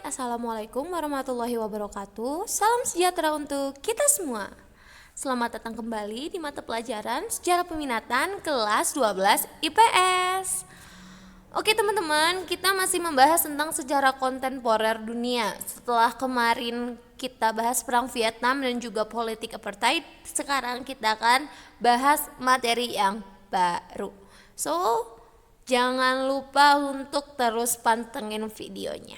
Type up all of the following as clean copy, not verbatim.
Assalamualaikum warahmatullahi wabarakatuh. Salam sejahtera untuk kita semua. Selamat datang kembali di mata pelajaran Sejarah Peminatan kelas 12 IPS. Oke teman-teman, kita masih membahas tentang sejarah kontemporer dunia. Setelah kemarin kita bahas perang Vietnam dan juga politik apartheid, sekarang kita akan bahas materi yang baru. So, jangan lupa untuk terus pantengin videonya.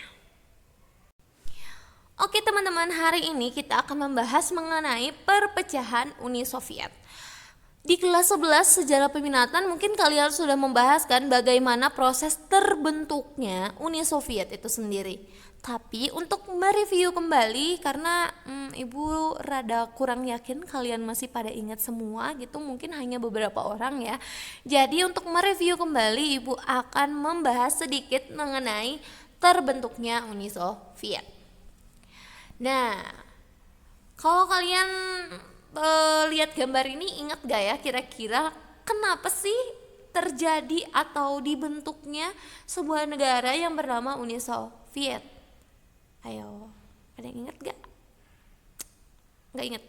Oke teman-teman, hari ini kita akan membahas mengenai perpecahan Uni Soviet. Di kelas 11 sejarah peminatan mungkin kalian sudah membahas kan bagaimana proses terbentuknya Uni Soviet itu sendiri. Tapi untuk mereview kembali karena ibu rada kurang yakin kalian masih pada ingat semua gitu, mungkin hanya beberapa orang ya. Jadi untuk mereview kembali ibu akan membahas sedikit mengenai terbentuknya Uni Soviet. Nah, kalau kalian lihat gambar ini, ingat gak ya kira-kira kenapa sih terjadi atau dibentuknya sebuah negara yang bernama Uni Soviet? Ayo, ada yang ingat gak? Gak ingat.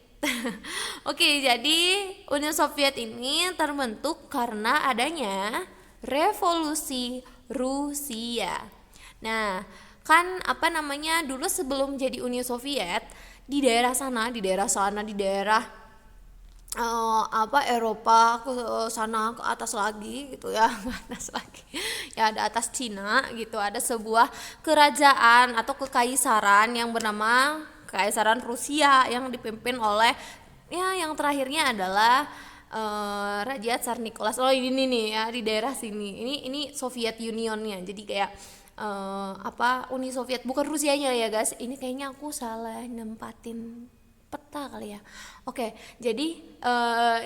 Oke, jadi Uni Soviet ini terbentuk karena adanya revolusi Rusia. Nah, kan dulu sebelum jadi Uni Soviet di daerah Eropa ke sana ke atas lagi gitu ya, ke atas lagi ya, ada atas Cina gitu, ada sebuah kerajaan atau kekaisaran yang bernama Kekaisaran Rusia yang dipimpin oleh yang terakhirnya adalah Raja Tsar Nicholas. Oh ini nih ya, di daerah sini ini Soviet Unionnya, jadi kayak Uni Soviet, bukan Rusianya ya guys. Ini kayaknya aku salah nempatin peta kali ya. Oke, jadi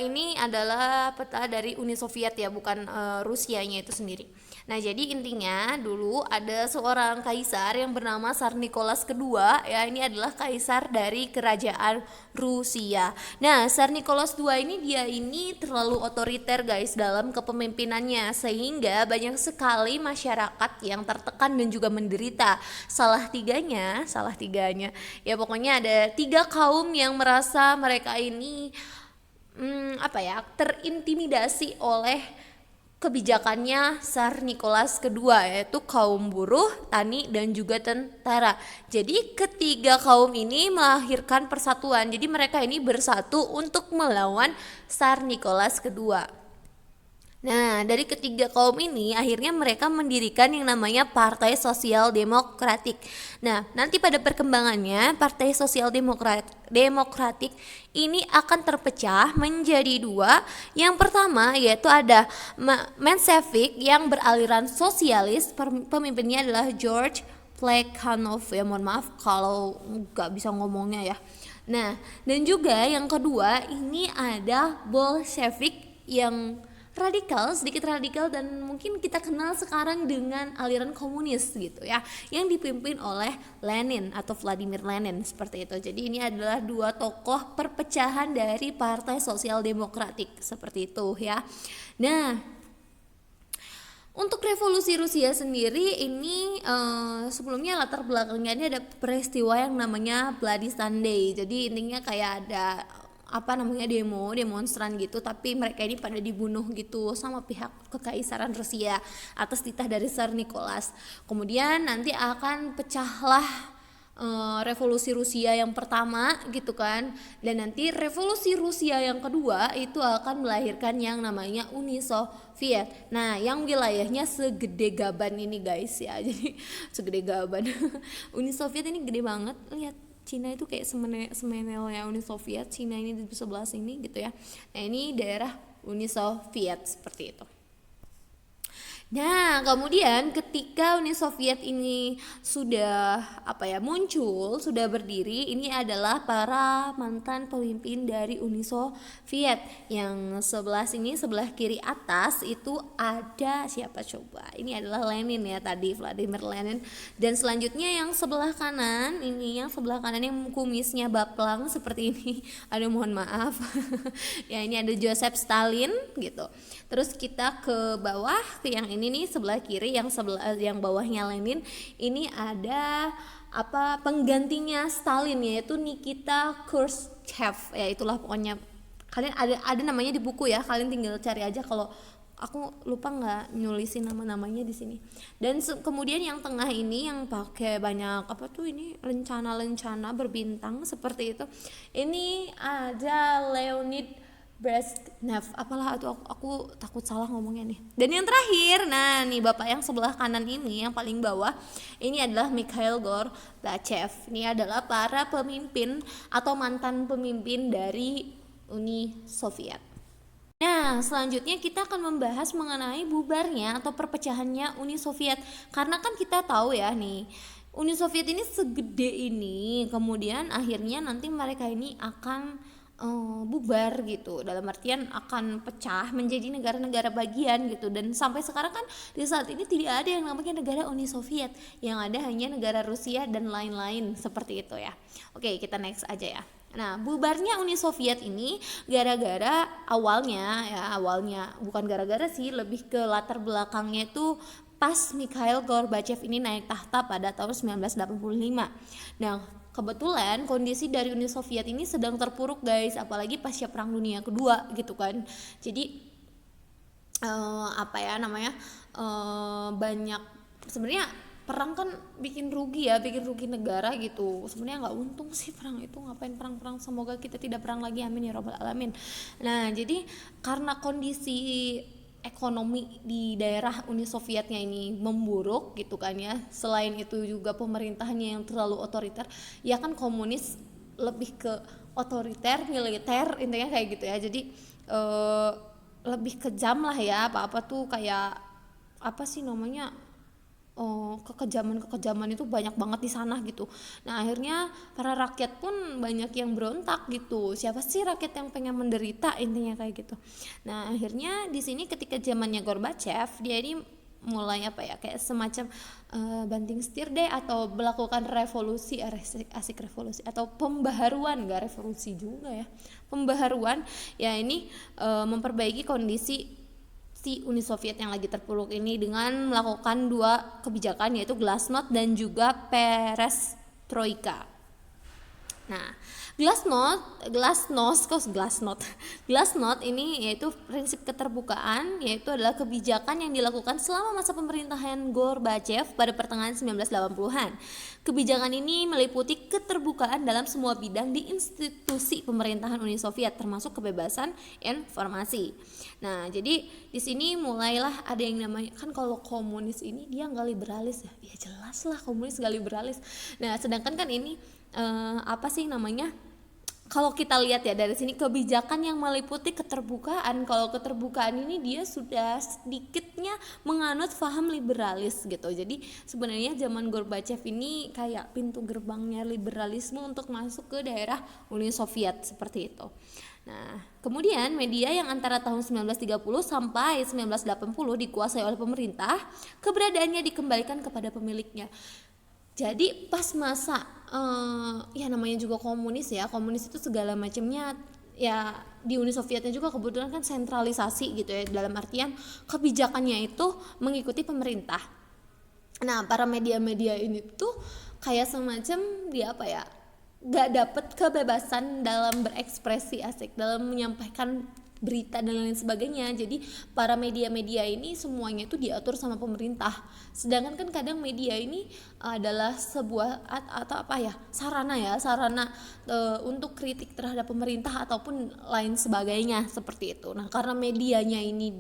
ini adalah peta dari Uni Soviet ya, bukan Rusianya itu sendiri. Nah, jadi intinya dulu ada seorang kaisar yang bernama Tsar Nicholas II ya, ini adalah kaisar dari kerajaan Rusia. Nah, Tsar Nicholas II dia ini terlalu otoriter guys dalam kepemimpinannya, sehingga banyak sekali masyarakat yang tertekan dan juga menderita. Salah tiganya ya, pokoknya ada 3 kaum yang merasa mereka ini terintimidasi oleh kebijakannya Tsar Nicholas II, yaitu kaum buruh, tani, dan juga tentara. Jadi ketiga kaum ini melahirkan persatuan. Jadi mereka ini bersatu untuk melawan Tsar Nicholas II. Nah, dari ketiga kaum ini akhirnya mereka mendirikan yang namanya Partai Sosial Demokratik. Nah, nanti pada perkembangannya Partai Sosial Demokratik ini akan terpecah menjadi 2. Yang pertama yaitu ada Menshevik yang beraliran sosialis, pemimpinnya adalah George Plekhanov ya, mohon maaf kalau nggak bisa ngomongnya ya. Nah, dan juga yang kedua ini ada Bolshevik yang sedikit radikal dan mungkin kita kenal sekarang dengan aliran komunis gitu ya, yang dipimpin oleh Lenin atau Vladimir Lenin seperti itu. Jadi ini adalah 2 tokoh perpecahan dari Partai Sosial Demokratik seperti itu ya. Nah, untuk revolusi Rusia sendiri ini sebelumnya latar belakangnya ini ada peristiwa yang namanya Bloody Sunday. Jadi intinya kayak ada demonstran gitu, tapi mereka ini pada dibunuh gitu sama pihak kekaisaran Rusia atas titah dari Tsar Nicholas. Kemudian nanti akan pecahlah revolusi Rusia yang pertama gitu kan, dan nanti revolusi Rusia yang kedua itu akan melahirkan yang namanya Uni Soviet. Nah, yang wilayahnya segede gaban ini guys ya, jadi segede gaban. Uni Soviet ini gede banget, lihat Cina itu kayak semenelnya Uni Soviet, Cina ini di sebelah sini gitu ya. Nah, ini daerah Uni Soviet seperti itu. Nah, kemudian ketika Uni Soviet ini sudah muncul, sudah berdiri, ini adalah para mantan pemimpin dari Uni Soviet. Yang sebelah kiri atas itu ada siapa coba? Ini adalah Lenin ya tadi, Vladimir Lenin. Dan selanjutnya yang sebelah kanan yang kumisnya baplang seperti ini. Aduh, mohon maaf. Ya, ini ada Joseph Stalin gitu. Terus kita ke bawah ke yang ini ini nih sebelah kiri, yang bawahnya Lenin ini ada apa penggantinya Stalin, yaitu Nikita Khrushchev. Ya itulah pokoknya, kalian ada namanya di buku ya, kalian tinggal cari aja, kalau aku lupa nggak nyulisin nama-namanya di sini. Dan kemudian yang tengah ini yang pakai banyak apa tuh, ini lencana-lencana berbintang seperti itu, ini ada Leonid Brezhnev, apalah itu, aku takut salah ngomongnya nih. Dan yang terakhir, nah nih bapak yang sebelah kanan ini yang paling bawah, ini adalah Mikhail Gorbachev. Ini adalah para pemimpin atau mantan pemimpin dari Uni Soviet. Nah, selanjutnya kita akan membahas mengenai bubarnya atau perpecahannya Uni Soviet. Karena kan kita tahu ya nih, Uni Soviet ini segede ini, kemudian akhirnya nanti mereka ini akan bubar gitu, dalam artian akan pecah menjadi negara-negara bagian gitu. Dan sampai sekarang kan di saat ini tidak ada yang namanya negara Uni Soviet, yang ada hanya negara Rusia dan lain-lain seperti itu ya. Oke, kita next aja ya. Nah, bubarnya Uni Soviet ini gara-gara awalnya bukan gara-gara sih, lebih ke latar belakangnya itu pas Mikhail Gorbachev ini naik tahta pada tahun 1985. Nah, kebetulan kondisi dari Uni Soviet ini sedang terpuruk guys, apalagi pasca Perang Dunia Kedua gitu kan. Jadi banyak sebenarnya, perang kan bikin rugi negara gitu. Sebenarnya nggak untung sih perang itu, ngapain perang-perang, semoga kita tidak perang lagi, amin ya robbal alamin. Nah, jadi karena kondisi ekonomi di daerah Uni Sovietnya ini memburuk gitu kan ya, selain itu juga pemerintahannya yang terlalu otoriter, ya kan komunis lebih ke otoriter, militer, intinya kayak gitu ya. Jadi lebih kejam lah ya, apa-apa tuh kayak apa sih namanya, kekejaman itu banyak banget di sana gitu. Nah, akhirnya para rakyat pun banyak yang berontak gitu. Siapa sih rakyat yang pengen menderita, intinya kayak gitu. Nah, akhirnya di sini ketika zamannya Gorbachev, dia ini mulai kayak semacam banting setir deh, atau melakukan revolusi, asik revolusi atau pembaharuan, gak revolusi juga ya, pembaharuan ya. Ini memperbaiki kondisi si Uni Soviet yang lagi terpuruk ini dengan melakukan dua kebijakan, yaitu Glasnost dan juga Perestroika. Nah, Glasnost ini yaitu prinsip keterbukaan, yaitu adalah kebijakan yang dilakukan selama masa pemerintahan Gorbachev pada pertengahan 1980-an. Kebijakan ini meliputi keterbukaan dalam semua bidang di institusi pemerintahan Uni Soviet, termasuk kebebasan informasi. Nah, jadi di sini mulailah ada yang namanya, kan kalau komunis ini dia nggak liberalis ya, ya jelas lah komunis nggak liberalis. Nah, sedangkan kan ini kalau kita lihat ya dari sini, kebijakan yang meliputi keterbukaan. Kalau keterbukaan ini dia sudah sedikitnya menganut paham liberalis gitu. Jadi sebenarnya zaman Gorbachev ini kayak pintu gerbangnya liberalisme untuk masuk ke daerah Uni Soviet seperti itu. Nah, kemudian media yang antara tahun 1930 sampai 1980 dikuasai oleh pemerintah, keberadaannya dikembalikan kepada pemiliknya. Jadi pas masa ya namanya juga komunis ya, komunis itu segala macamnya ya, di Uni Sovietnya juga kebetulan kan sentralisasi gitu ya, dalam artian kebijakannya itu mengikuti pemerintah. Nah, para media-media ini tuh kayak semacam gak dapet kebebasan dalam berekspresi, dalam menyampaikan berita dan lain sebagainya. Jadi para media-media ini semuanya itu diatur sama pemerintah. Sedangkan kan kadang media ini adalah sebuah sarana untuk kritik terhadap pemerintah ataupun lain sebagainya seperti itu. Nah, karena medianya ini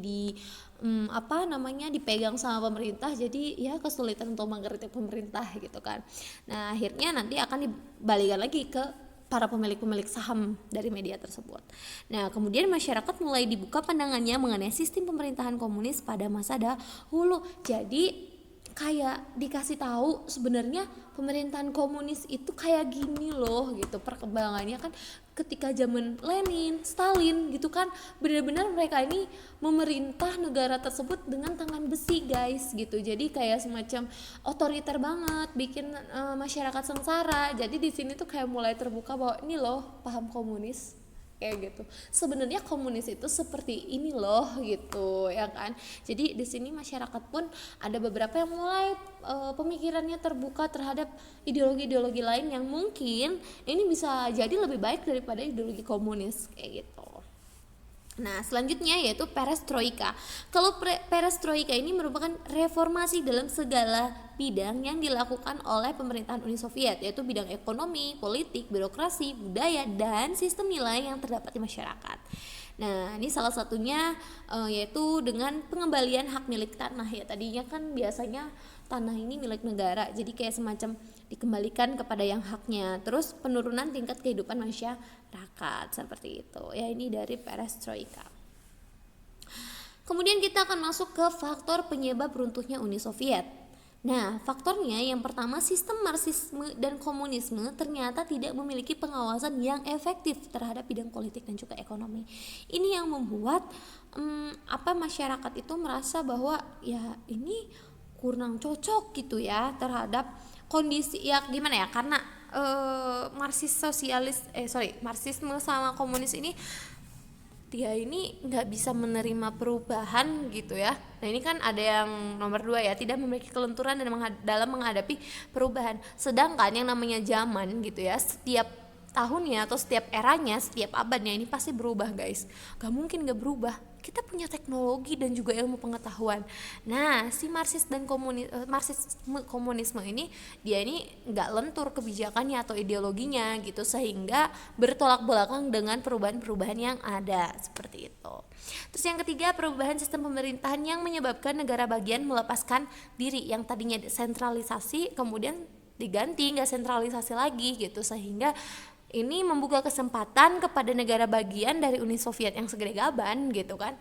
dipegang sama pemerintah, jadi ya kesulitan untuk mengkritik pemerintah gitu kan. Nah, akhirnya nanti akan dibalikan lagi ke para pemilik saham dari media tersebut. Nah, kemudian masyarakat mulai dibuka pandangannya mengenai sistem pemerintahan komunis pada masa dahulu. Jadi kayak dikasih tahu sebenarnya pemerintahan komunis itu kayak gini loh gitu perkembangannya kan, ketika zaman Lenin, Stalin gitu kan, benar-benar mereka ini memerintah negara tersebut dengan tangan besi guys gitu. Jadi kayak semacam otoriter banget, bikin masyarakat sengsara. Jadi di sini tuh kayak mulai terbuka bahwa ini loh paham komunis kayak gitu. Sebenarnya komunis itu seperti ini loh gitu ya kan. Jadi di sini masyarakat pun ada beberapa yang mulai pemikirannya terbuka terhadap ideologi-ideologi lain yang mungkin ini bisa jadi lebih baik daripada ideologi komunis kayak gitu. Nah, selanjutnya yaitu perestroika. Kalau perestroika ini merupakan reformasi dalam segala bidang yang dilakukan oleh pemerintahan Uni Soviet, yaitu bidang ekonomi, politik, birokrasi, budaya, dan sistem nilai yang terdapat di masyarakat. Nah, ini salah satunya yaitu dengan pengembalian hak milik tanah ya. Tadinya kan biasanya tanah ini milik negara, jadi kayak semacam dikembalikan kepada yang haknya. Terus penurunan tingkat kehidupan masyarakat seperti itu. Ya, ini dari perestroika. Kemudian kita akan masuk ke faktor penyebab runtuhnya Uni Soviet. Nah, faktornya yang pertama, sistem Marxisme dan komunisme ternyata tidak memiliki pengawasan yang efektif terhadap bidang politik dan juga ekonomi. Ini yang membuat masyarakat itu merasa bahwa ya ini kurang cocok gitu ya terhadap kondisi ya gimana ya, karena Marxisme sama komunis ini dia ini nggak bisa menerima perubahan gitu ya. Nah ini kan ada yang nomor 2 ya, tidak memiliki kelenturan dalam menghadapi perubahan. Sedangkan yang namanya zaman gitu ya, setiap tahunnya atau setiap eranya, setiap abadnya ini pasti berubah guys. Gak mungkin gak berubah. Kita punya teknologi dan juga ilmu pengetahuan. Nah, si Marxisme komunisme ini dia ini nggak lentur kebijakannya atau ideologinya gitu, sehingga bertolak belakang dengan perubahan-perubahan yang ada seperti itu. Terus yang ketiga, perubahan sistem pemerintahan yang menyebabkan negara bagian melepaskan diri yang tadinya desentralisasi kemudian diganti nggak sentralisasi lagi gitu, sehingga ini membuka kesempatan kepada negara bagian dari Uni Soviet yang segede gaban gitu kan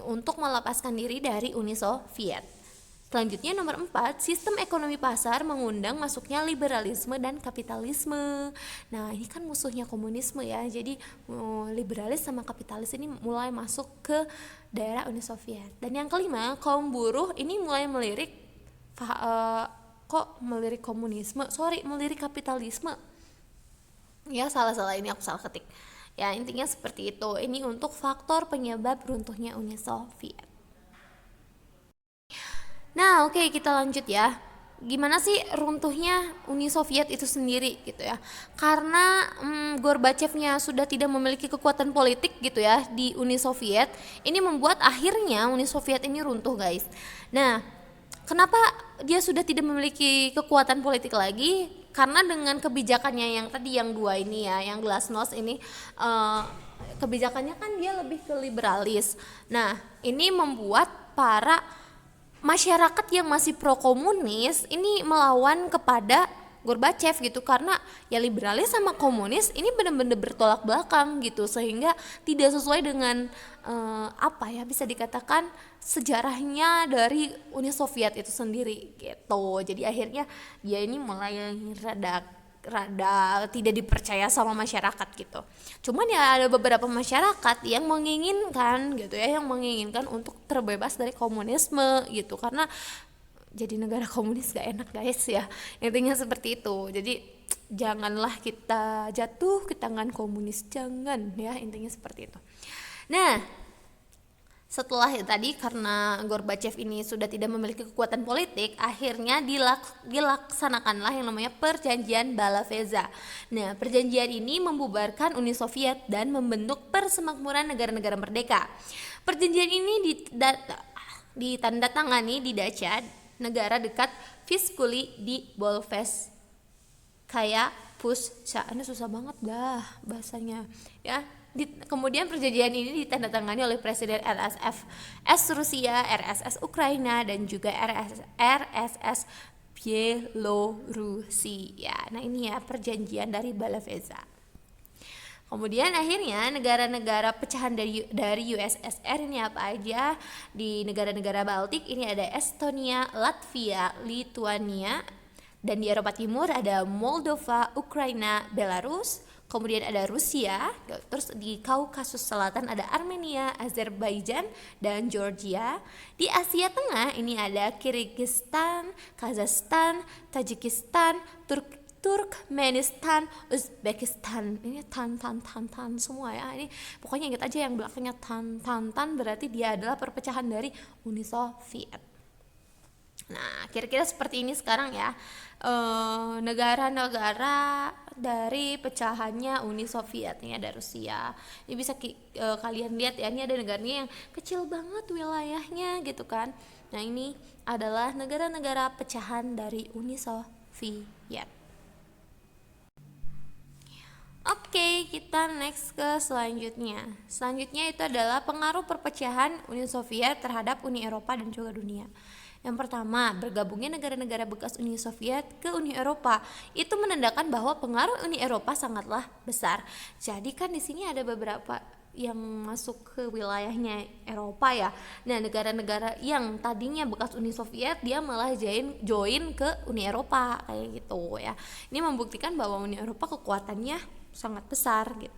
untuk melepaskan diri dari Uni Soviet. Selanjutnya nomor 4, sistem ekonomi pasar mengundang masuknya liberalisme dan kapitalisme. Nah ini kan musuhnya komunisme ya, jadi liberalis sama kapitalis ini mulai masuk ke daerah Uni Soviet. Dan yang kelima, kaum buruh ini mulai melirik melirik kapitalisme. Ya salah ini aku salah ketik. Ya intinya seperti itu. Ini untuk faktor penyebab runtuhnya Uni Soviet. Nah oke, kita lanjut ya. Gimana sih runtuhnya Uni Soviet itu sendiri gitu ya. Karena Gorbachevnya sudah tidak memiliki kekuatan politik gitu ya di Uni Soviet. Ini membuat akhirnya Uni Soviet ini runtuh guys. Nah kenapa dia sudah tidak memiliki kekuatan politik lagi? Karena dengan kebijakannya yang tadi yang 2 ini ya, yang glasnost ini kebijakannya kan dia lebih ke liberalis. Nah ini membuat para masyarakat yang masih pro komunis ini melawan kepada Gorbachev gitu, karena ya liberalis sama komunis ini benar-benar bertolak belakang gitu, sehingga tidak sesuai dengan bisa dikatakan sejarahnya dari Uni Soviet itu sendiri gitu. Jadi akhirnya dia ini mulai rada tidak dipercaya sama masyarakat gitu. Cuman ya ada beberapa masyarakat yang menginginkan gitu ya, yang menginginkan untuk terbebas dari komunisme gitu, karena jadi negara komunis gak enak guys ya, intinya seperti itu. Jadi janganlah kita jatuh ke tangan komunis, jangan ya, intinya seperti itu. Nah setelah tadi karena Gorbachev ini sudah tidak memiliki kekuatan politik, akhirnya dilaksanakanlah yang namanya perjanjian Balafeza. Nah perjanjian ini membubarkan Uni Soviet dan membentuk Persemakmuran Negara-Negara Merdeka. Perjanjian ini ditandatangani di Dacha, negara dekat Viskuli di Bolfeskaya Pushcha. Ini susah banget dah bahasanya ya. Kemudian perjanjian ini ditandatangani oleh Presiden RSS Rusia, RSS Ukraina, dan juga RSS Bielorusia. Nah ini ya perjanjian dari Balafeza. Kemudian akhirnya negara-negara pecahan dari USSR ini apa aja? Di negara-negara Baltik ini ada Estonia, Latvia, Lituania, dan di Eropa Timur ada Moldova, Ukraina, Belarus. Kemudian ada Rusia, terus di Kaukasus Selatan ada Armenia, Azerbaijan, dan Georgia. Di Asia Tengah ini ada Kyrgyzstan, Kazakhstan, Tajikistan, Turkmenistan, Uzbekistan. Ini tan semua ya. Ini pokoknya ingat aja yang belakangnya tan berarti dia adalah perpecahan dari Uni Soviet. Nah, kira-kira seperti ini sekarang ya, negara-negara dari pecahannya Uni Soviet. Ini ada Rusia. Ini bisa kalian lihat ya, ini ada negaranya yang kecil banget wilayahnya gitu kan. Nah, ini adalah negara-negara pecahan dari Uni Soviet. Oke, kita next ke selanjutnya. Selanjutnya itu adalah pengaruh perpecahan Uni Soviet terhadap Uni Eropa dan juga dunia. Yang pertama, bergabungnya negara-negara bekas Uni Soviet ke Uni Eropa itu menandakan bahwa pengaruh Uni Eropa sangatlah besar. Jadi kan di sini ada beberapa yang masuk ke wilayahnya Eropa ya. Nah, negara-negara yang tadinya bekas Uni Soviet dia malah join ke Uni Eropa kayak gitu ya. Ini membuktikan bahwa Uni Eropa kekuatannya sangat besar gitu.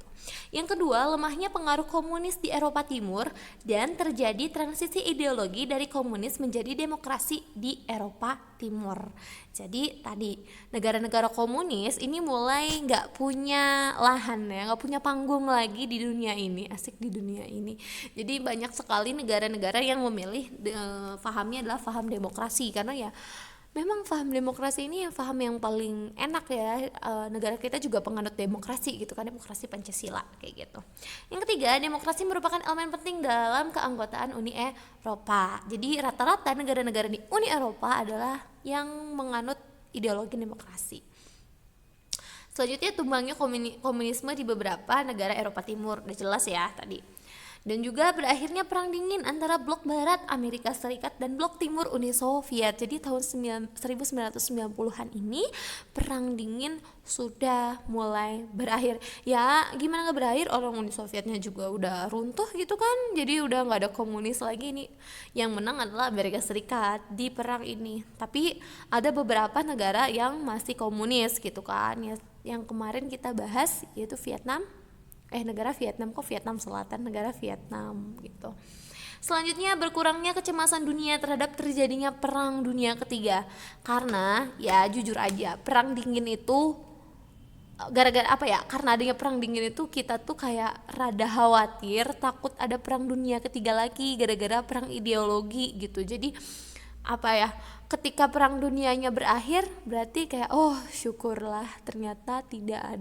Yang kedua, lemahnya pengaruh komunis di Eropa Timur dan terjadi transisi ideologi dari komunis menjadi demokrasi di Eropa Timur. Jadi tadi negara-negara komunis ini mulai nggak punya lahan ya, nggak punya panggung lagi di dunia ini, asik di dunia ini. Jadi banyak sekali negara-negara yang memilih fahamnya adalah faham demokrasi karena ya memang paham demokrasi ini paham yang paling enak ya. Negara kita juga penganut demokrasi gitu kan, demokrasi Pancasila kayak gitu. Yang ketiga, demokrasi merupakan elemen penting dalam keanggotaan Uni Eropa. Jadi rata-rata negara-negara di Uni Eropa adalah yang menganut ideologi demokrasi. Selanjutnya, tumbangnya komunisme di beberapa negara Eropa Timur, udah jelas ya tadi. Dan juga berakhirnya perang dingin antara blok barat Amerika Serikat dan blok timur Uni Soviet. Jadi tahun 1990-an ini perang dingin sudah mulai berakhir. Ya gimana gak berakhir, orang Uni Sovietnya juga udah runtuh gitu kan. Jadi udah gak ada komunis lagi nih. Yang menang adalah Amerika Serikat di perang ini. Tapi ada beberapa negara yang masih komunis gitu kan. Yang kemarin kita bahas yaitu Vietnam Selatan, negara Vietnam gitu. Selanjutnya, berkurangnya kecemasan dunia terhadap terjadinya perang dunia ketiga. Karena ya jujur aja, perang dingin itu gara-gara apa ya? Karena adanya perang dingin itu kita tuh kayak rada khawatir, takut ada perang dunia ketiga lagi gara-gara perang ideologi gitu. Jadi apa ya, ketika perang dunianya berakhir berarti kayak oh syukurlah ternyata tidak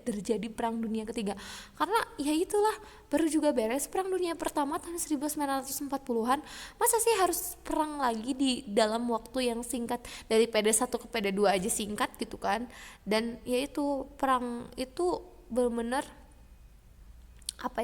terjadi perang dunia ketiga, karena ya itulah baru juga beres perang dunia pertama tahun 1940-an, masa sih harus perang lagi di dalam waktu yang singkat, dari PD1 ke PD2 aja singkat gitu kan. Dan ya itu perang itu benar-benar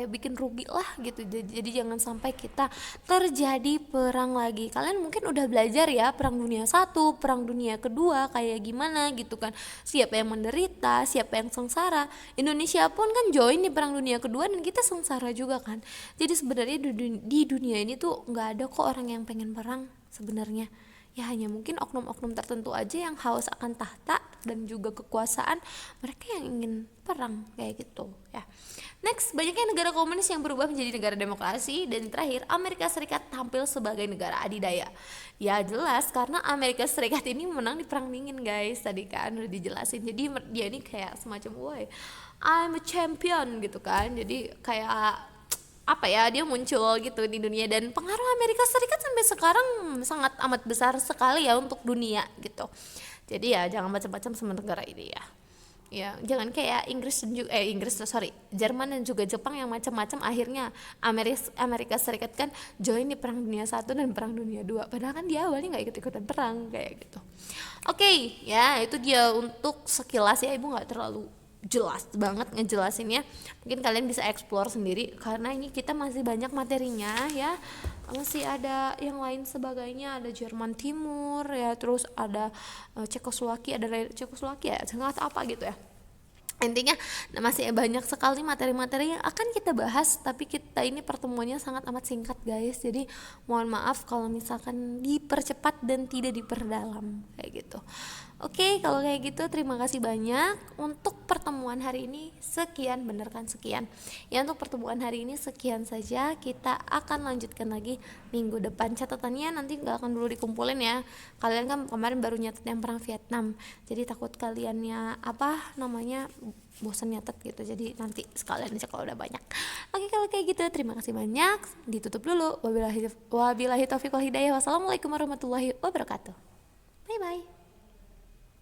bikin rugi lah gitu. Jadi jangan sampai kita terjadi perang lagi. Kalian mungkin udah belajar ya perang dunia 1, perang dunia kedua kayak gimana gitu kan, siapa yang menderita, siapa yang sengsara. Indonesia pun kan join di perang dunia kedua dan kita sengsara juga kan. Jadi sebenarnya di dunia ini tuh nggak ada kok orang yang pengen perang sebenarnya. Ya hanya mungkin oknum-oknum tertentu aja yang haus akan tahta dan juga kekuasaan, mereka yang ingin perang kayak gitu ya. Next, banyaknya negara komunis yang berubah menjadi negara demokrasi. Dan terakhir, Amerika Serikat tampil sebagai negara adidaya. Ya jelas karena Amerika Serikat ini menang di perang dingin guys, tadi kan udah dijelasin. Jadi dia ini kayak semacam woi I'm a champion gitu kan. Jadi kayak dia muncul gitu di dunia. Dan pengaruh Amerika Serikat sampai sekarang sangat amat besar sekali ya untuk dunia gitu. Jadi ya jangan macam-macam sama negara ini ya. Ya jangan kayak Jerman dan juga Jepang yang macam-macam akhirnya Amerika Serikat kan join di perang dunia 1 dan perang dunia 2, padahal kan dia awalnya nggak ikut-ikutan perang kayak gitu. Oke, ya itu dia untuk sekilas ya, ibu nggak terlalu jelas banget ngejelasinnya, mungkin kalian bisa explore sendiri karena ini kita masih banyak materinya ya, masih ada yang lain sebagainya, ada Jerman Timur ya, terus ada Cekoslowakia nggak tahu apa gitu ya. Intinya masih banyak sekali materi-materi yang akan kita bahas, tapi kita ini pertemuannya sangat amat singkat guys, jadi mohon maaf kalau misalkan dipercepat dan tidak diperdalam kayak gitu. Oke, kalau kayak gitu terima kasih banyak untuk pertemuan hari ini. Sekian, bener kan, sekian. Ya, untuk pertemuan hari ini sekian saja. Kita akan lanjutkan lagi minggu depan. Catatannya nanti nggak akan dulu dikumpulin ya. Kalian kan kemarin baru nyatet yang perang Vietnam. Jadi takut kaliannya bosan nyatet gitu. Jadi nanti sekalian aja kalau udah banyak. Oke, kalau kayak gitu terima kasih banyak. Ditutup dulu. Wabillahi taufiq wal hidayah. Wassalamualaikum warahmatullahi wabarakatuh. Bye bye.